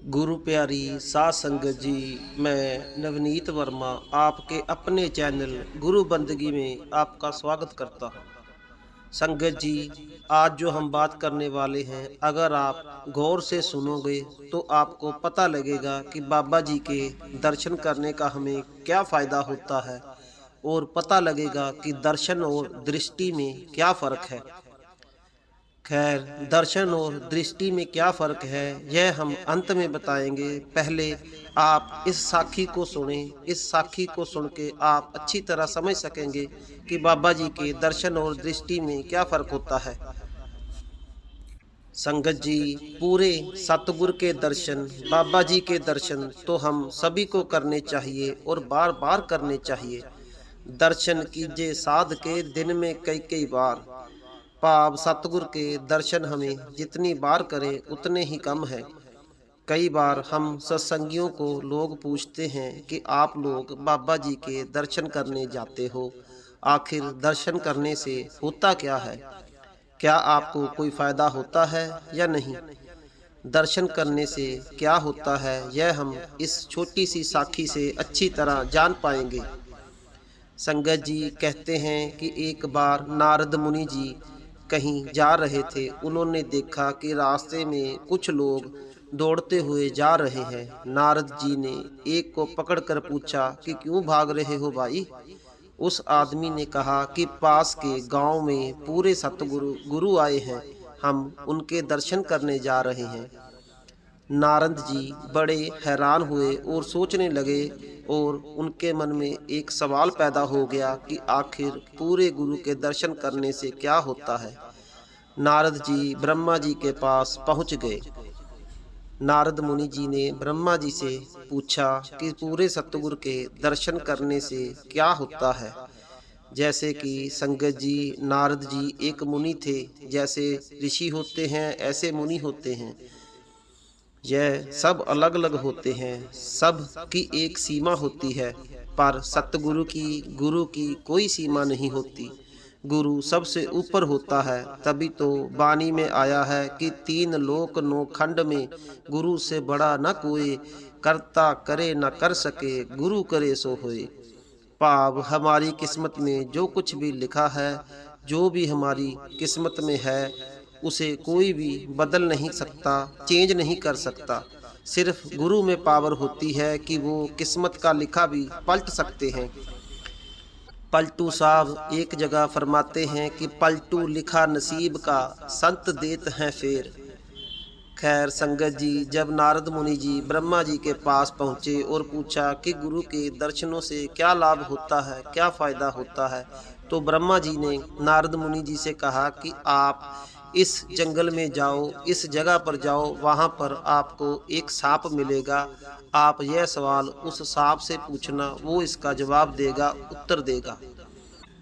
गुरु प्यारी साध संगत जी, मैं नवनीत वर्मा आपके अपने चैनल गुरु बंदगी में आपका स्वागत करता हूं। संगत जी, आज जो हम बात करने वाले हैं, अगर आप गौर से सुनोगे तो आपको पता लगेगा कि बाबा जी के दर्शन करने का हमें क्या फ़ायदा होता है और पता लगेगा कि दर्शन और दृष्टि में क्या फ़र्क है। खैर, दर्शन और दृष्टि में क्या फ़र्क है यह हम अंत में बताएंगे। पहले आप इस साखी को सुने। इस साखी को सुन के आप अच्छी तरह समझ सकेंगे कि बाबा जी के दर्शन और दृष्टि में क्या फ़र्क होता है। संगत जी, पूरे सतगुरु के दर्शन, बाबा जी के दर्शन तो हम सभी को करने चाहिए और बार बार करने चाहिए। दर्शन कीजिए साध के दिन में कई कई बार। भाव सतगुरु के दर्शन हमें जितनी बार करें उतने ही कम है। कई बार हम सत्संगियों को लोग पूछते हैं कि आप लोग बाबा जी के दर्शन करने जाते हो, आखिर दर्शन करने से होता क्या है? क्या आपको कोई फायदा होता है या नहीं? दर्शन करने से क्या होता है यह हम इस छोटी सी साखी से अच्छी तरह जान पाएंगे। संगत जी कहते हैं कि एक बार नारद मुनि जी कहीं जा रहे थे। उन्होंने देखा कि रास्ते में कुछ लोग दौड़ते हुए जा रहे हैं। नारद जी ने एक को पकड़कर पूछा कि क्यों भाग रहे हो भाई? उस आदमी ने कहा कि पास के गांव में पूरे सतगुरु गुरु आए हैं, हम उनके दर्शन करने जा रहे हैं। नारद जी बड़े हैरान हुए और सोचने लगे और उनके मन में एक सवाल पैदा हो गया कि आखिर पूरे गुरु के दर्शन करने से क्या होता है। नारद जी ब्रह्मा जी के पास पहुंच गए। नारद मुनि जी ने ब्रह्मा जी से पूछा कि पूरे सतगुरु के दर्शन करने से क्या होता है। जैसे कि संगत जी, नारद जी एक मुनि थे। जैसे ऋषि होते हैं ऐसे मुनि होते हैं। यह सब अलग अलग होते हैं, सब की एक सीमा होती है, पर सतगुरु की, गुरु की कोई सीमा नहीं होती। गुरु सबसे ऊपर होता है। तभी तो वाणी में आया है कि तीन लोक नौ खंड में गुरु से बड़ा न कोई, करता करे न कर सके, गुरु करे सो होए। भाव हमारी किस्मत में जो कुछ भी लिखा है, जो भी हमारी किस्मत में है, उसे कोई भी बदल नहीं सकता, चेंज नहीं कर सकता। सिर्फ गुरु में पावर होती है कि वो किस्मत का लिखा भी पलट सकते हैं। पलटू साहब एक जगह फरमाते हैं कि पलटू लिखा नसीब का, संत देत हैं फेर। खैर संगत जी, जब नारद मुनि जी ब्रह्मा जी के पास पहुँचे और पूछा कि गुरु के दर्शनों से क्या लाभ होता है, क्या फ़ायदा होता है, तो ब्रह्मा जी ने नारद मुनि जी से कहा कि आप इस जंगल में जाओ, इस जगह पर जाओ, वहाँ पर आपको एक सांप मिलेगा। आप यह सवाल उस सांप से पूछना, वो इसका जवाब देगा, उत्तर देगा।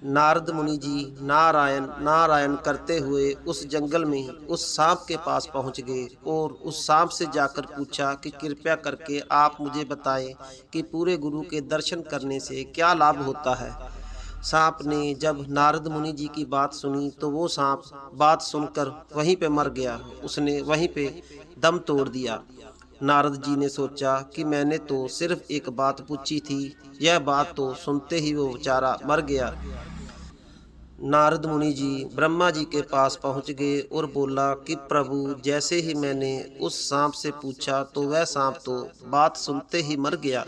नारद मुनि जी नारायण नारायण करते हुए उस जंगल में उस सांप के पास पहुंच गए और उस सांप से जाकर पूछा कि कृपया करके आप मुझे बताएं कि पूरे गुरु के दर्शन करने से क्या लाभ होता है। सांप ने जब नारद मुनि जी की बात सुनी तो वो सांप बात सुनकर वहीं पे मर गया। उसने वहीं पे दम तोड़ दिया। नारद जी ने सोचा कि मैंने तो सिर्फ एक बात पूछी थी, यह बात तो सुनते ही वो बेचारा मर गया। नारद मुनि जी ब्रह्मा जी के पास पहुंच गए और बोला कि प्रभु, जैसे ही मैंने उस सांप से पूछा तो वह सांप तो बात सुनते ही मर गया।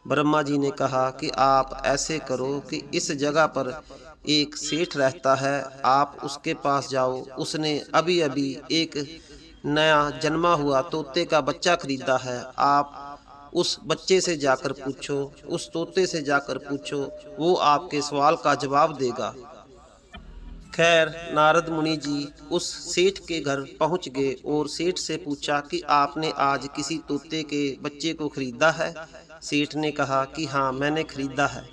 ब्रह्मा जी ने कहा कि आप ऐसे करो कि इस जगह पर एक सेठ रहता है, आप उसके पास जाओ। उसने अभी अभी एक नया जन्मा हुआ तोते का बच्चा खरीदा है। आप उस बच्चे से जाकर पूछो, उस तोते से जाकर पूछो, वो आपके सवाल का जवाब देगा। खैर, नारद मुनि जी उस सेठ के घर पहुंच गए और सेठ से पूछा कि आपने आज किसी तोते के बच्चे को खरीदा है? सेठ ने कहा कि हाँ, मैंने खरीदा है।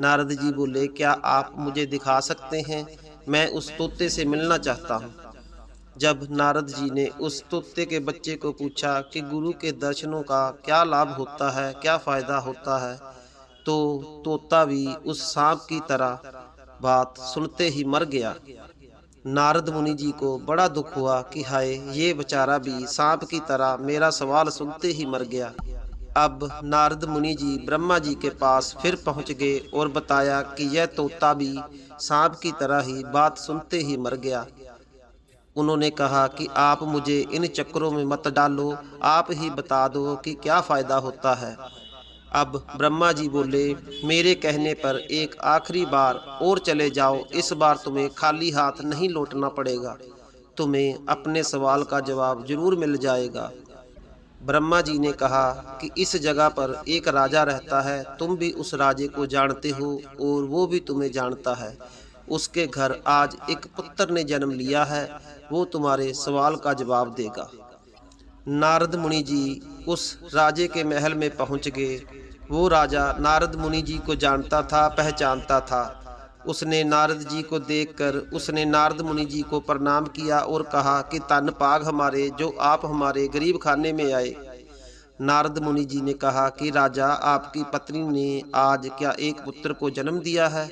नारद जी बोले, क्या आप मुझे दिखा सकते हैं? मैं उस तोते से मिलना चाहता हूँ। जब नारद जी ने उस तोते के बच्चे को पूछा कि गुरु के दर्शनों का क्या लाभ होता है, क्या फायदा होता है, तो तोता भी उस सांप की तरह बात सुनते ही मर गया। नारद मुनि जी को बड़ा दुख हुआ कि हाय, ये बेचारा भी सांप की तरह मेरा सवाल सुनते ही मर गया। अब नारद मुनि जी ब्रह्मा जी के पास फिर पहुंच गए और बताया कि यह तोता भी सांप की तरह ही बात सुनते ही मर गया। उन्होंने कहा कि आप मुझे इन चक्करों में मत डालो, आप ही बता दो कि क्या फ़ायदा होता है। अब ब्रह्मा जी बोले, मेरे कहने पर एक आखिरी बार और चले जाओ, इस बार तुम्हें खाली हाथ नहीं लौटना पड़ेगा, तुम्हें अपने सवाल का जवाब जरूर मिल जाएगा। ब्रह्मा जी ने कहा कि इस जगह पर एक राजा रहता है, तुम भी उस राजे को जानते हो और वो भी तुम्हें जानता है। उसके घर आज एक पुत्र ने जन्म लिया है, वो तुम्हारे सवाल का जवाब देगा। नारद मुनि जी उस राजे के महल में पहुंच गए। वो राजा नारद मुनि जी को जानता था, पहचानता था। उसने नारद जी को देखकर उसने नारद मुनि जी को प्रणाम किया और कहा कि धन पाग हमारे, जो आप हमारे गरीब खाने में आए। नारद मुनि जी ने कहा कि राजा, आपकी पत्नी ने आज क्या एक पुत्र को जन्म दिया है?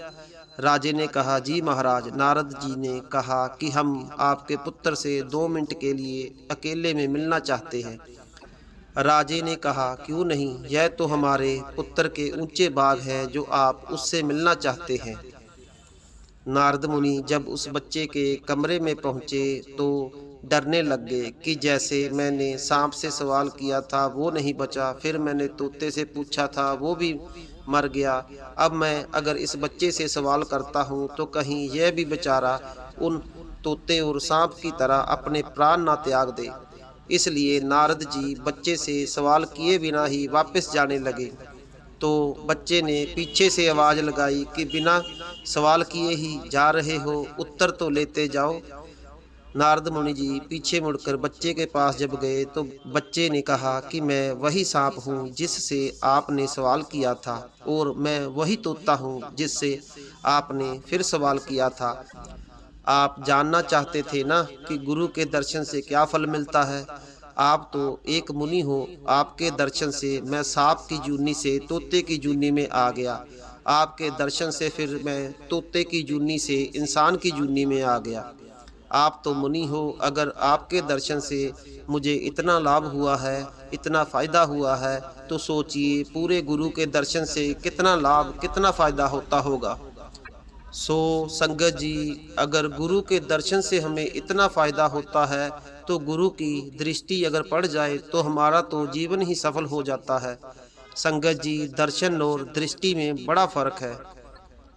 राजे ने कहा, जी महाराज। नारद जी ने कहा कि हम आपके पुत्र से 2 मिनट के लिए अकेले में मिलना चाहते हैं। राजे ने कहा, क्यों नहीं, यह तो हमारे पुत्र के ऊंचे बाग है जो आप उससे मिलना चाहते हैं। नारद मुनि जब उस बच्चे के कमरे में पहुंचे तो डरने लग गए कि जैसे मैंने सांप से सवाल किया था वो नहीं बचा, फिर मैंने तोते से पूछा था वो भी मर गया, अब मैं अगर इस बच्चे से सवाल करता हूँ तो कहीं यह भी बेचारा उन तोते और सांप की तरह अपने प्राण ना त्याग दे। इसलिए नारद जी बच्चे से सवाल किए बिना ही वापस जाने लगे। तो बच्चे ने पीछे से आवाज़ लगाई कि बिना सवाल किए ही जा रहे हो, उत्तर तो लेते जाओ। नारद मुनि जी पीछे मुड़कर बच्चे के पास जब गए तो बच्चे ने कहा कि मैं वही सांप हूँ जिससे आपने सवाल किया था, और मैं वही तोता हूँ जिससे आपने फिर सवाल किया था। आप जानना चाहते थे ना कि गुरु के दर्शन से क्या फल मिलता है। आप तो एक मुनि हो, आपके दर्शन से मैं सांप की जूनी से तोते की जूनी में आ गया, आपके दर्शन से फिर मैं तोते की जूनी से इंसान की जूनी में आ गया। आप तो मुनि हो, अगर आपके दर्शन से मुझे इतना लाभ हुआ है, इतना फ़ायदा हुआ है, तो सोचिए पूरे गुरु के दर्शन से कितना लाभ, कितना फ़ायदा होता होगा। सो संगत जी, अगर गुरु के दर्शन से हमें इतना फ़ायदा होता है तो गुरु की दृष्टि अगर पड़ जाए तो हमारा तो जीवन ही सफल हो जाता है। संगत जी, दर्शन और दृष्टि में बड़ा फ़र्क है।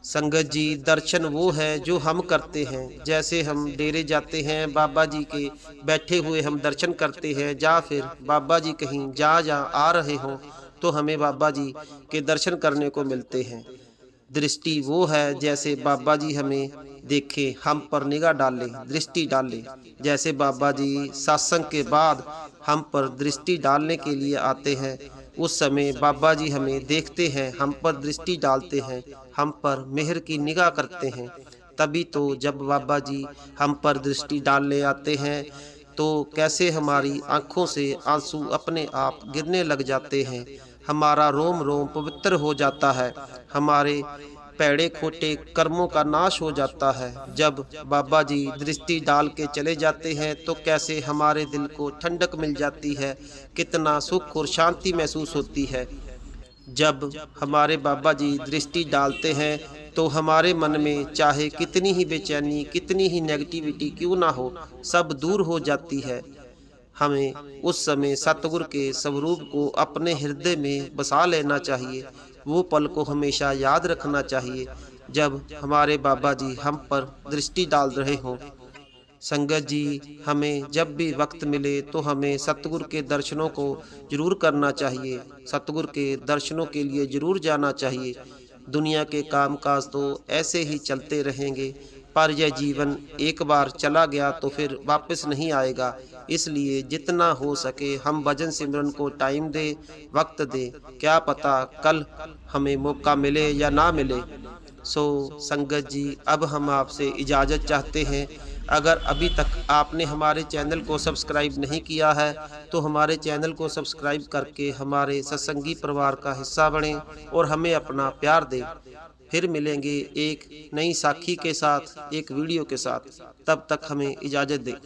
संगत जी, दर्शन वो है जो हम करते हैं, जैसे हम डेरे जाते हैं, बाबा जी के बैठे हुए हम दर्शन करते हैं, या फिर बाबा जी कहीं जा आ रहे हों तो हमें बाबा जी के दर्शन करने को मिलते हैं। दृष्टि वो है जैसे बाबा जी हमें देखें, हम पर निगाह डालें, दृष्टि डालें। जैसे बाबा जी सत्संग के बाद हम पर दृष्टि डालने के लिए आते हैं, उस समय बाबा जी हमें देखते हैं, हम पर दृष्टि डालते हैं, हम पर मेहर की निगाह करते हैं। तभी तो जब बाबा जी हम पर दृष्टि डालने आते हैं तो कैसे हमारी आँखों से आंसू अपने आप गिरने लग जाते हैं, हमारा रोम रोम पवित्र हो जाता है, हमारे पैड़े खोटे कर्मों का नाश हो जाता है। जब बाबा जी दृष्टि डाल के चले जाते हैं तो कैसे हमारे दिल को ठंडक मिल जाती है, कितना सुख और शांति महसूस होती है। जब हमारे बाबा जी दृष्टि डालते हैं तो हमारे मन में चाहे कितनी ही बेचैनी, कितनी ही नेगेटिविटी क्यों ना हो, सब दूर हो जाती है। हमें उस समय सतगुरु के स्वरूप को अपने हृदय में बसा लेना चाहिए, वो पल को हमेशा याद रखना चाहिए जब हमारे बाबा जी हम पर दृष्टि डाल रहे हों। संगत जी, हमें जब भी वक्त मिले तो हमें सतगुरु के दर्शनों को जरूर करना चाहिए, सतगुरु के दर्शनों के लिए जरूर जाना चाहिए। दुनिया के कामकाज तो ऐसे ही चलते रहेंगे, पर यह जीवन एक बार चला गया तो फिर वापस नहीं आएगा। इसलिए जितना हो सके हम भजन सिमरन को टाइम दे, वक्त दे, क्या पता कल हमें मौका मिले या ना मिले। सो संगत जी, अब हम आपसे इजाज़त चाहते हैं। अगर अभी तक आपने हमारे चैनल को सब्सक्राइब नहीं किया है तो हमारे चैनल को सब्सक्राइब करके हमारे सत्संगी परिवार का हिस्सा बनें और हमें अपना प्यार दें। फिर मिलेंगे एक नई साखी के साथ, एक वीडियो के साथ। तब तक हमें इजाज़त दें।